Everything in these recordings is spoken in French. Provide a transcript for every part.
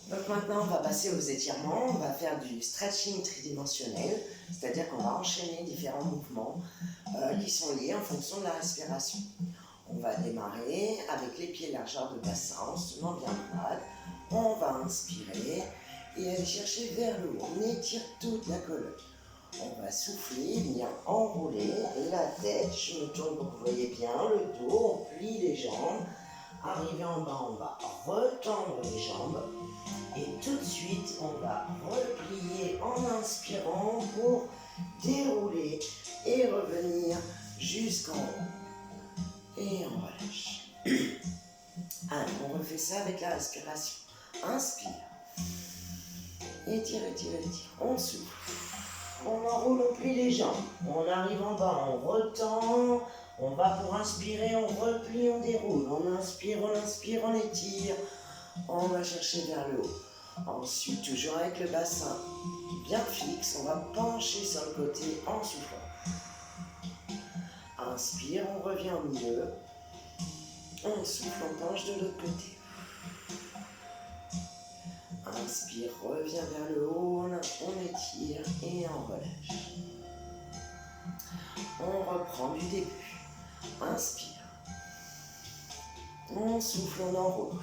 Donc maintenant, on va passer aux étirements. On va faire du stretching tridimensionnel, c'est-à-dire qu'on va enchaîner différents mouvements qui sont liés en fonction de la respiration. On va démarrer avec les pieds largeur de bassin, en se tenant bien droite. On va inspirer et aller chercher vers le haut. On étire toute la colonne. On va souffler, venir enrouler la tête. Je me tourne pour que vous voyez bien le dos. On plie les jambes. Arrivé en bas, on va retendre les jambes. Et tout de suite, on va replier en inspirant pour dérouler et revenir jusqu'en haut. Et on relâche. Allez, on refait ça avec la respiration. Inspire. Étire, étire, étire. On souffle. On enroule, on plie les jambes. On arrive en bas, on retend. On va pour inspirer, on replie, on déroule. On inspire, on étire. On va chercher vers le haut. Ensuite, toujours avec le bassin bien fixe, on va pencher sur le côté en soufflant. Inspire, on revient au milieu. On souffle, on penche de l'autre côté. Inspire, revient vers le haut, on étire et on relâche. On reprend du début. Inspire. On souffle, on enroule.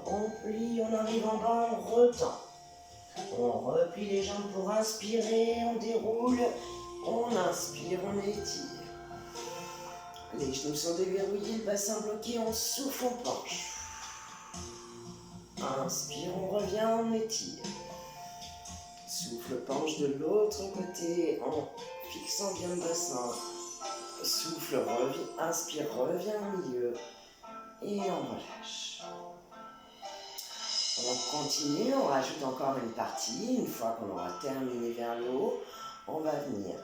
On plie, on arrive en bas, on retend. On replie les jambes pour inspirer, on déroule. On inspire, on étire. Les genoux sont déverrouillés, le bassin bloqué, on souffle, on penche. Inspire, on revient, on étire. Souffle, penche de l'autre côté en fixant bien le bassin. Souffle, revient, inspire, revient au milieu. Et on relâche. On continue, on rajoute encore une partie. Une fois qu'on aura terminé vers le haut, on va venir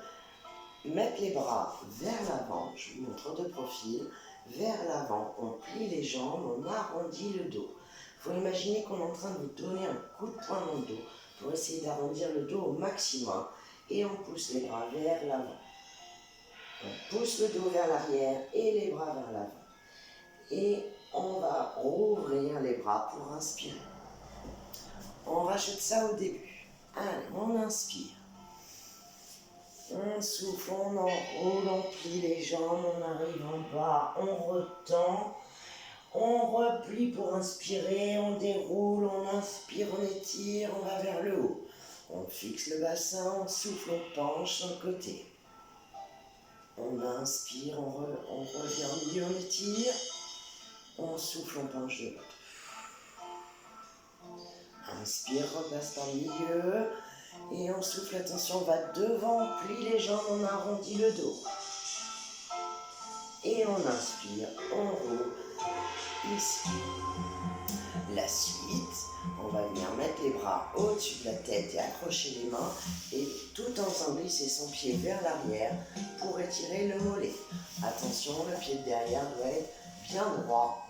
mettre les bras vers l'avant. Je vous montre de profil. Vers l'avant, on plie les jambes, on arrondit le dos. Il faut imaginer qu'on est en train de vous donner un coup de poing dans le dos pour essayer d'arrondir le dos au maximum. Et on pousse les bras vers l'avant. On pousse le dos vers l'arrière et les bras vers l'avant. Et on va rouvrir les bras pour inspirer. On rajoute ça au début. Allez, on inspire. On souffle, on enroule, on plie les jambes, on arrive en bas, on retend. On replie pour inspirer, on déroule, on inspire, on étire, on va vers le haut. On fixe le bassin, on souffle, on penche sur le côté. On inspire, on revient au milieu, on étire. On souffle, on penche de l'autre. Inspire, repasse par le milieu. Et on souffle, attention, on va devant, on plie les jambes, on arrondit le dos. Et on inspire, on roule. Ici. La suite, on va venir mettre les bras au-dessus de la tête et accrocher les mains et tout en faisant glisser son pied vers l'arrière pour étirer le mollet. Attention, le pied de derrière doit être bien droit.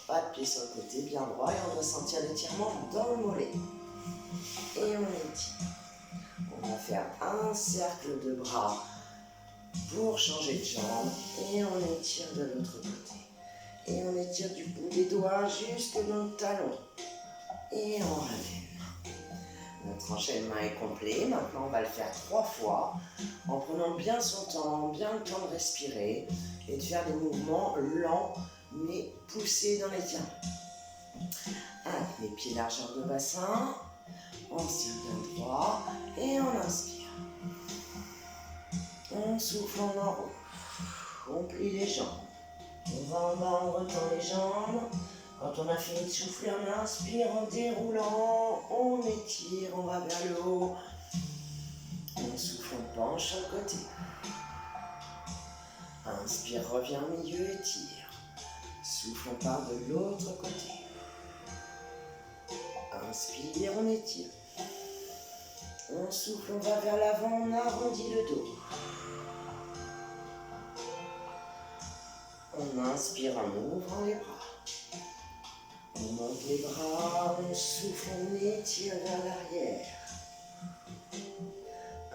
Pas de pied sur le côté, bien droit et on doit sentir l'étirement dans le mollet. Et on étire. On va faire un cercle de bras pour changer de jambe et on étire de l'autre côté. Et on étire du bout des doigts jusque dans le talon. Et on ramène. Notre enchaînement est complet. Maintenant, on va le faire 3 fois en prenant bien son temps, bien le temps de respirer et de faire des mouvements lents mais poussés dans l'étirement. Allez, les pieds largeur de bassin. On se tient bien droit et on inspire. On souffle, on enroule. On plie les jambes. On va en bas, on retend les jambes. Quand on a fini de souffler, on inspire en déroulant. On étire, on va vers le haut. On souffle, on penche sur le côté. Inspire, revient au milieu, étire. Souffle, on part de l'autre côté. Inspire, on étire. On souffle, on va vers l'avant, on arrondit le dos. On inspire en ouvrant les bras. On monte les bras, on souffle, on étire vers l'arrière.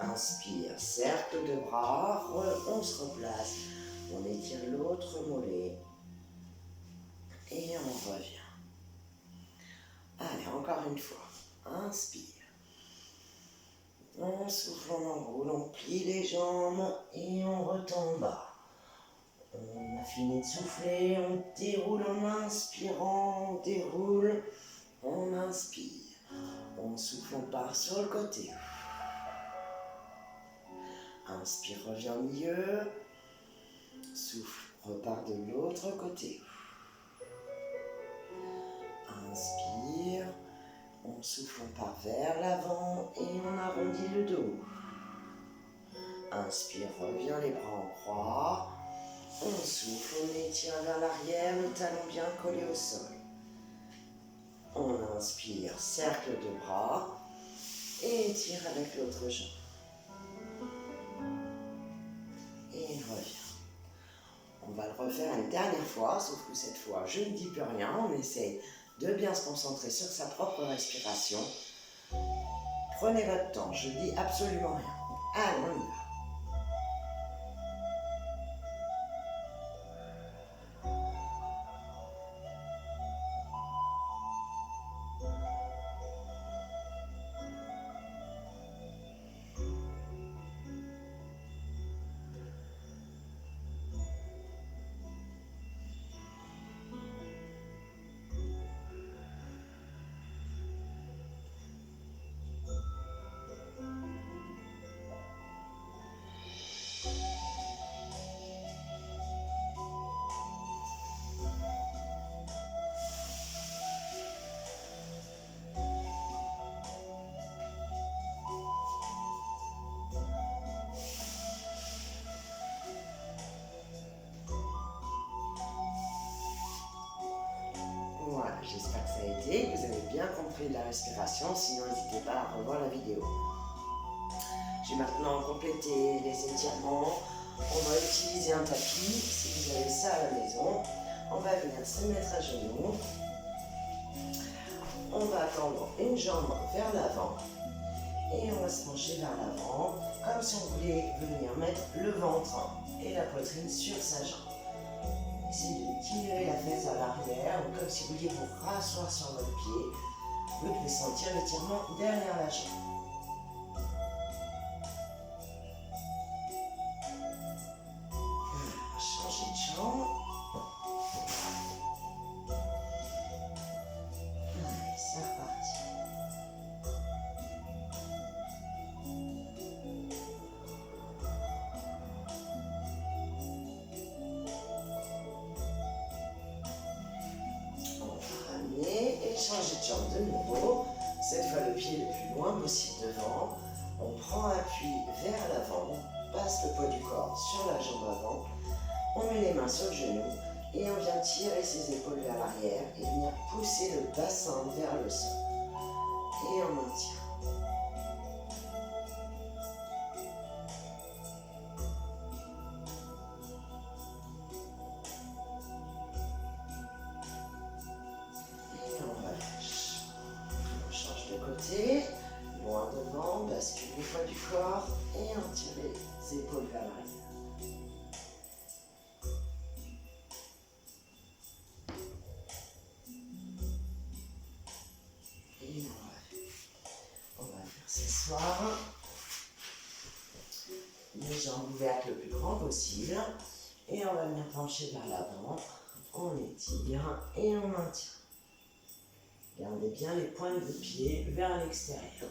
Inspire, cercle de bras, on se replace. On étire l'autre mollet. Et on revient. Allez, encore une fois. Inspire. On souffle, on enroule, on plie les jambes et on retombe bas. On a fini de souffler, on déroule en inspirant, on déroule, on inspire. On souffle, on part sur le côté. Inspire, reviens au milieu. Souffle, repart de l'autre côté. Inspire, on souffle, on part vers l'avant et on arrondit le dos. Inspire, reviens les bras en croix. On souffle, on étire vers l'arrière, le talon bien collé au sol. On inspire, cercle de bras et étire avec l'autre jambe. Et revient. On va le refaire une dernière fois, sauf que cette fois, je ne dis plus rien. On essaie de bien se concentrer sur sa propre respiration. Prenez votre temps, je dis absolument rien. Allez, on y va. Voilà, j'espère que ça a été, que vous avez bien compris la respiration, sinon n'hésitez pas à revoir la vidéo. Je vais maintenant compléter les étirements. On va utiliser un tapis, si vous avez ça à la maison. On va venir se mettre à genoux. On va tendre une jambe vers l'avant et on va se pencher vers l'avant, comme si on voulait venir mettre le ventre et la poitrine sur sa jambe. Essayez de tirer la fesse à l'arrière, ou comme si vous vouliez vous rasseoir sur votre pied. Vous devez sentir l'étirement derrière la jambe. On va changer de jambe. Allez, c'est reparti. Et changer de jambe de nouveau. Cette fois le pied le plus loin possible devant. On prend appui vers l'avant, on passe le poids du corps sur la jambe avant. On met les mains sur le genou et on vient tirer ses épaules vers l'arrière et venir pousser le bassin vers le sol. Et on maintient. Côté, loin devant, bascule le poids du corps et on tire les épaules vers l'arrière. Et on va faire s'asseoir. Les jambes ouvertes le plus grand possible. Et on va venir pencher vers l'avant. On étire et on maintient. Gardez bien les pointes de pied vers l'extérieur.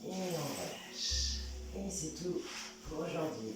Et on relâche. Et c'est tout pour aujourd'hui.